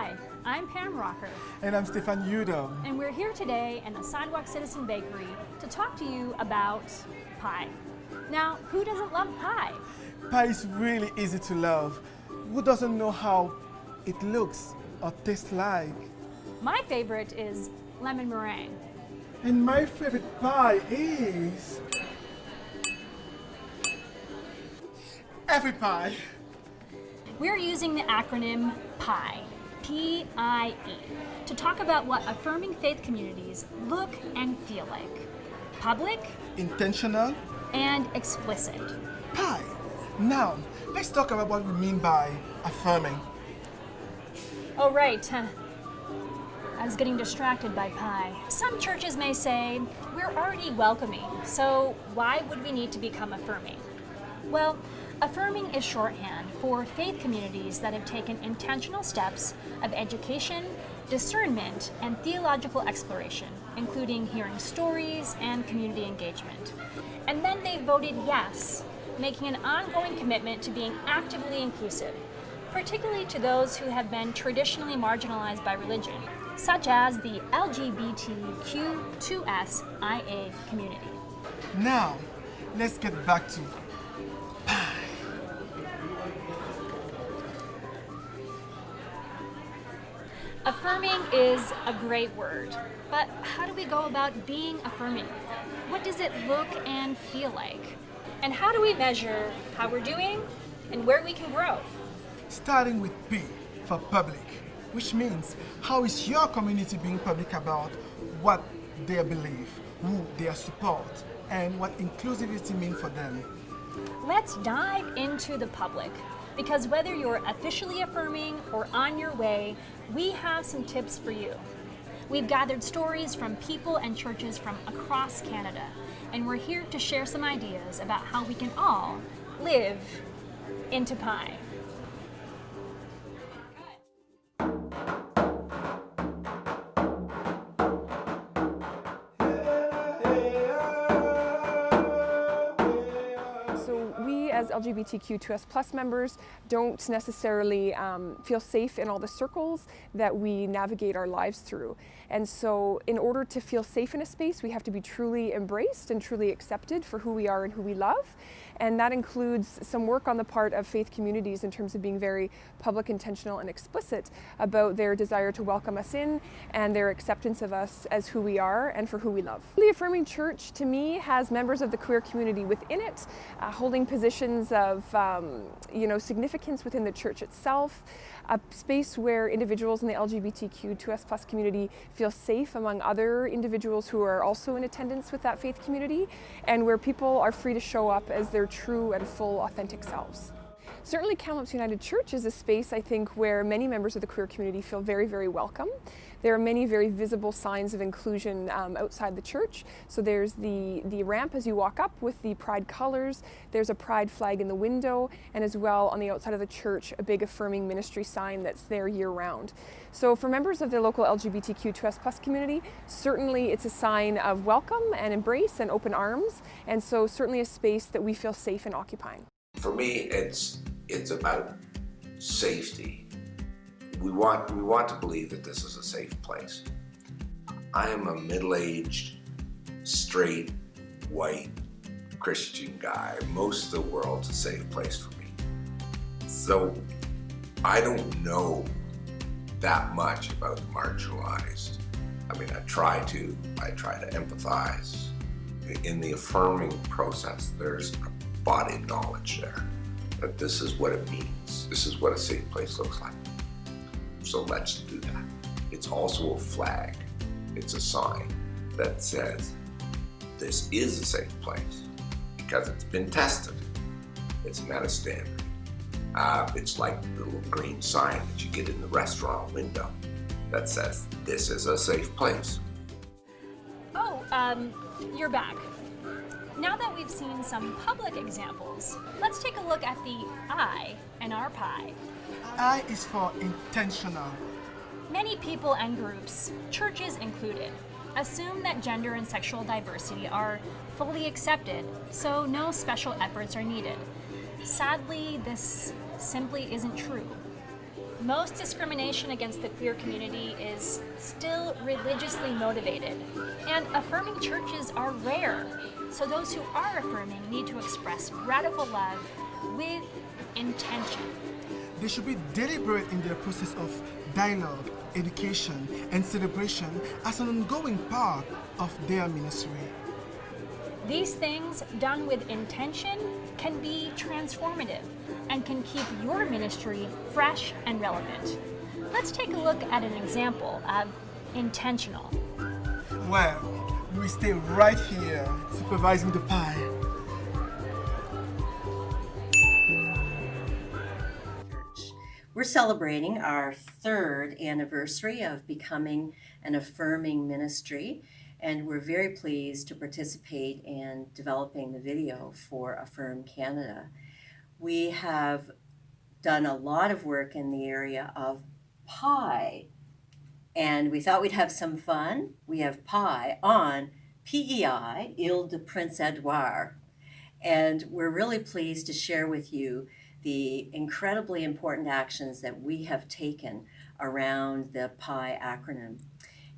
Hi, I'm Pam Rocker. And I'm Stéphane And we're here today in the Sidewalk Citizen Bakery to talk to you about pie. Now, who doesn't love pie? Pie is really easy to love. Who doesn't know how it looks or tastes like? My favorite is lemon meringue. And my favorite pie is every pie. We're using the acronym PIE, P-I-E, to talk about what affirming faith communities look and feel like. Public, intentional, and explicit. Pie. Now, let's talk about what we mean by affirming. Oh, right. I was getting distracted by pie. Some churches may say, we're already welcoming, so why would we need to become affirming? Well, affirming is shorthand for faith communities that have taken intentional steps of education, discernment, and theological exploration, including hearing stories and community engagement. And then they voted yes, making an ongoing commitment to being actively inclusive, particularly to those who have been traditionally marginalized by religion, such as the LGBTQ2SIA community. Now, let's get back to pie. Affirming is a great word, but how do we go about being affirming? What does it look and feel like? And how do we measure how we're doing and where we can grow? Starting with P for public, which means how is your community being public about what they believe, who they support, and what inclusivity means for them. Let's dive into the public, because whether you're officially affirming or on your way, we have some tips for you. We've gathered stories from people and churches from across Canada, and we're here to share some ideas about how we can all live into pie. As LGBTQ2S+ members don't necessarily feel safe in all the circles that we navigate our lives through. And so in order to feel safe in a space, we have to be truly embraced and truly accepted for who we are and who we love. And that includes some work on the part of faith communities in terms of being very public, intentional, and explicit about their desire to welcome us in and their acceptance of us as who we are and for who we love. The Affirming Church, to me, has members of the queer community within it, holding positions of significance within the church itself, a space where individuals in the LGBTQ2S+ community feel safe among other individuals who are also in attendance with that faith community, and where people are free to show up as their true and full authentic selves. Certainly Kamloops United Church is a space, I think, where many members of the queer community feel very, very welcome. There are many very visible signs of inclusion outside the church. So there's the ramp as you walk up with the pride colors, there's a pride flag in the window, and as well on the outside of the church, a big affirming ministry sign that's there year-round. So for members of the local LGBTQ2S+ community, certainly it's a sign of welcome and embrace and open arms, and so certainly a space that we feel safe in occupying. For me, it's about safety. We want to believe that this is a safe place. I am a middle-aged, straight, white Christian guy. Most of the world's a safe place for me. So I don't know that much about the marginalized. I mean, I try to empathize. In the affirming process, there's a body of knowledge there that this is what it means. This is what a safe place looks like. So let's do that. It's also a flag. It's a sign that says this is a safe place because it's been tested. It's met a standard. It's like the little green sign that you get in the restaurant window that says this is a safe place. Oh, you're back. Now that we've seen some public examples, let's take a look at the I in our pie. I is for intentional. Many people and groups, churches included, assume that gender and sexual diversity are fully accepted, so no special efforts are needed. Sadly, this simply isn't true. Most discrimination against the queer community is still religiously motivated, and affirming churches are rare. So those who are affirming need to express radical love with intention. They should be deliberate in their process of dialogue, education, and celebration as an ongoing part of their ministry. These things done with intention can be transformative and can keep your ministry fresh and relevant. Let's take a look at an example of intentional. Well, we stay right here supervising the pie. We're celebrating our 3rd anniversary of becoming an affirming ministry, and we're very pleased to participate in developing the video for Affirm Canada. We have done a lot of work in the area of pie, and we thought we'd have some fun. We have pie on PEI, Ile de Prince Edouard, and we're really pleased to share with you the incredibly important actions that we have taken around the PIE acronym.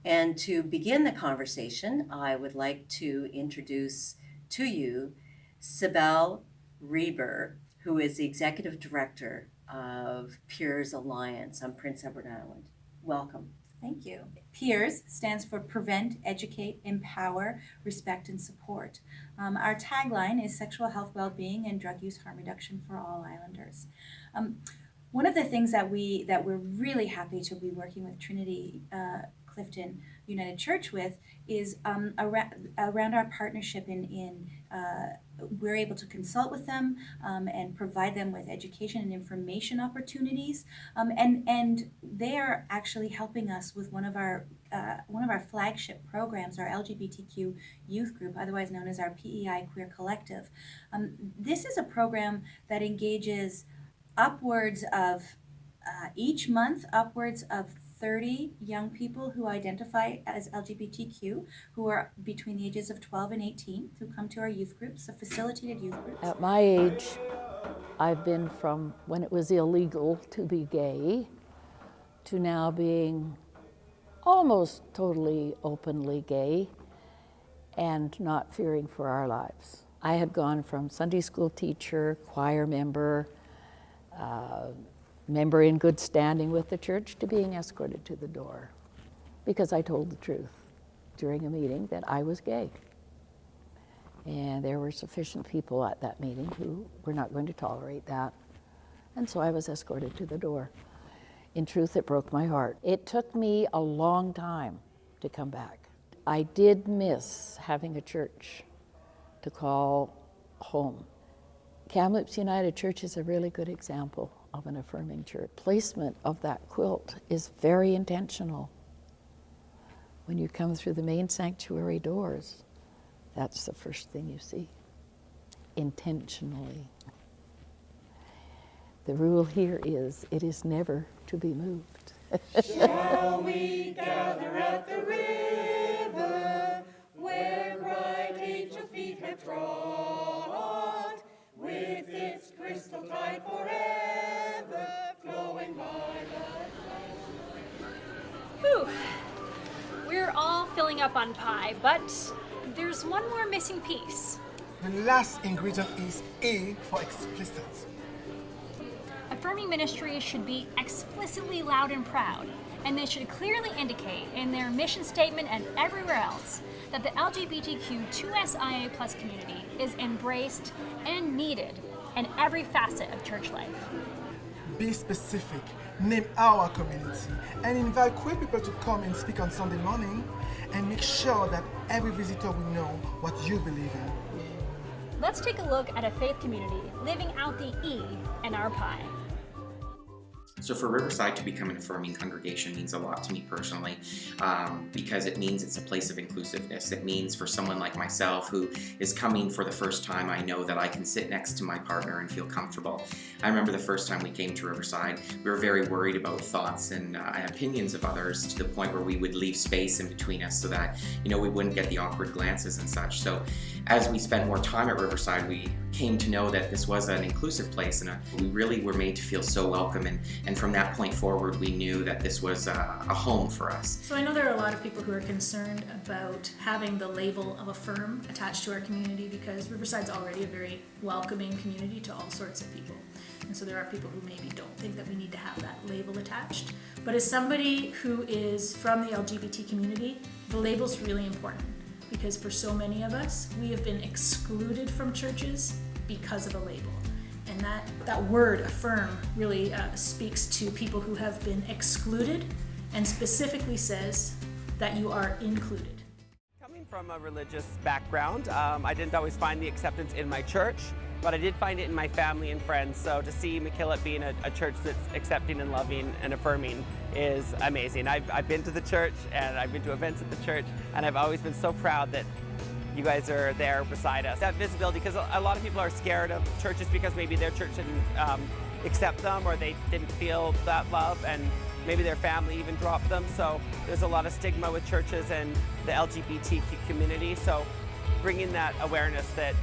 And to begin the conversation, I would like to introduce to you Sibel Reber, who is the Executive Director of Peers Alliance on Prince Edward Island. Welcome. Thank you. PEERS stands for Prevent, Educate, Empower, Respect, and Support. Our tagline is Sexual Health, Well-Being, and Drug Use Harm Reduction for All Islanders. One of the things that we're really happy to be working with Trinity Clifton United Church with is around our partnership in we're able to consult with them and provide them with education and information opportunities, and they are actually helping us with one of our flagship programs, our LGBTQ youth group, otherwise known as our PEI Queer Collective. This is a program that engages upwards of each month upwards of 30 young people who identify as LGBTQ, who are between the ages of 12 and 18, who come to our youth groups, the facilitated youth groups. At my age, I've been from when it was illegal to be gay to now being almost totally openly gay and not fearing for our lives. I had gone from Sunday school teacher, choir member, member in good standing with the church, to being escorted to the door because I told the truth during a meeting that I was gay. And there were sufficient people at that meeting who were not going to tolerate that. And so I was escorted to the door. In truth, it broke my heart. It took me a long time to come back. I did miss having a church to call home. Kamloops United Church is a really good example of an affirming church. Placement of that quilt is very intentional. When you come through the main sanctuary doors, that's the first thing you see, intentionally. The rule here is, it is never to be moved. Shall we gather at the river, where bright angel feet have trod, with its crystal tide forever flowing by the Whew. We're all filling up on pie, but there's one more missing piece. The last ingredient is A for explicit. Affirming ministries should be explicitly loud and proud, and they should clearly indicate in their mission statement and everywhere else that the LGBTQ2SIA+ community is embraced and needed in every facet of church life. Be specific, name our community, and invite queer people to come and speak on Sunday morning, and make sure that every visitor will know what you believe in. Let's take a look at a faith community living out the E in our pie. So for Riverside to become an affirming congregation means a lot to me personally, because it means it's a place of inclusiveness. It means for someone like myself who is coming for the first time, I know that I can sit next to my partner and feel comfortable. I remember the first time we came to Riverside, we were very worried about thoughts and opinions of others, to the point where we would leave space in between us so that, we wouldn't get the awkward glances and such. So As we spent more time at Riverside, we came to know that this was an inclusive place, and we really were made to feel so welcome, and from that point forward we knew that this was a home for us. So I know there are a lot of people who are concerned about having the label of Affirm attached to our community, because Riverside's already a very welcoming community to all sorts of people. And so there are people who maybe don't think that we need to have that label attached. But as somebody who is from the LGBT community, the label's really important, because for so many of us, we have been excluded from churches because of a label. And that word, affirm, really speaks to people who have been excluded, and specifically says that you are included. Coming from a religious background, I didn't always find the acceptance in my church, but I did find it in my family and friends. So to see McKillop being a church that's accepting and loving and affirming is amazing. I've been to the church, and I've been to events at the church, and I've always been so proud that you guys are there beside us. That visibility, because a lot of people are scared of churches because maybe their church didn't accept them, or they didn't feel that love, and maybe their family even dropped them. So there's a lot of stigma with churches and the LGBTQ community. So bringing that awareness that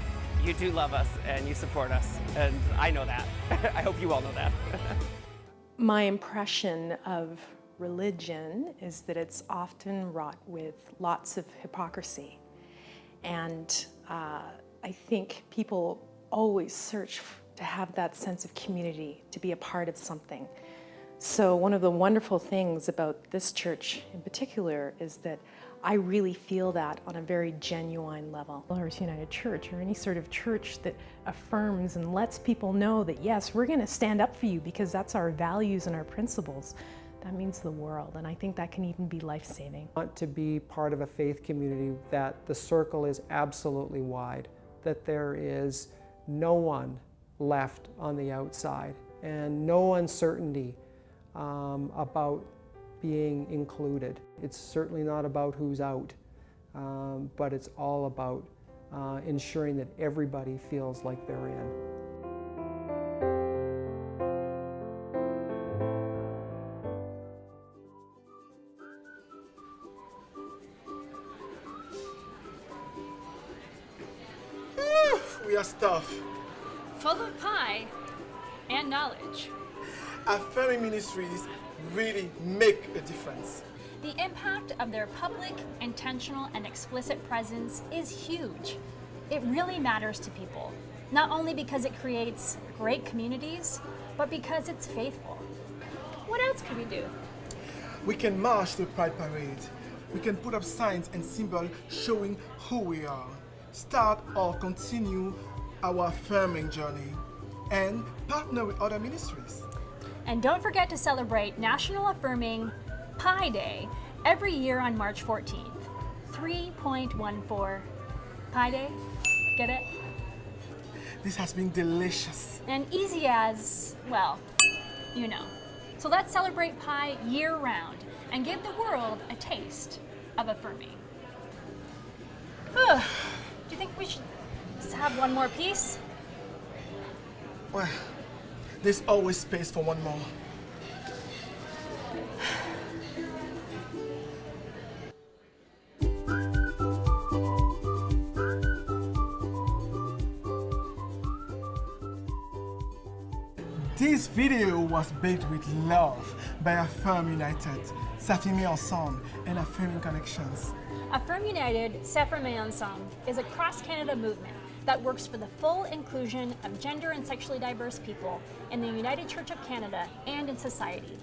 you do love us and you support us, and I know that. I hope you all know that. My impression of religion is that it's often wrought with lots of hypocrisy. And I think people always search to have that sense of community, to be a part of something. So one of the wonderful things about this church in particular is that I really feel that on a very genuine level. Lovers United Church, or any sort of church that affirms and lets people know that yes, we're going to stand up for you because that's our values and our principles, that means the world, and I think that can even be life-saving. I want to be part of a faith community that the circle is absolutely wide, that there is no one left on the outside, and no uncertainty about being included. It's certainly not about who's out, but it's all about ensuring that everybody feels like they're in. We are stuff. Full of pie and knowledge. Affirming ministries really make a difference. The impact of their public, intentional, and explicit presence is huge. It really matters to people, not only because it creates great communities, but because it's faithful. What else could we do? We can march to the Pride Parade. We can put up signs and symbols showing who we are. Start or continue our affirming journey, and partner with other ministries. And don't forget to celebrate National Affirming Pi Day every year on March 14th. 3.14 Pi Day. Get it? This has been delicious. And easy as, well, you know. So let's celebrate Pi year round and give the world a taste of affirming. Do you think we should just have one more piece? Well, there's always space for one more. This video was baked with love by Affirm United, Ensemble, and Affirming Connections. Affirm United, Ensemble is a cross-Canada movement that works for the full inclusion of gender and sexually diverse people in the United Church of Canada and in society.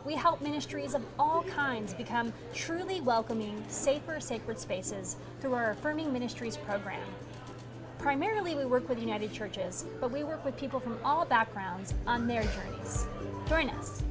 We help ministries of all kinds become truly welcoming, safer, sacred spaces through our Affirming Ministries program. Primarily, we work with United Churches, but we work with people from all backgrounds on their journeys. Join us.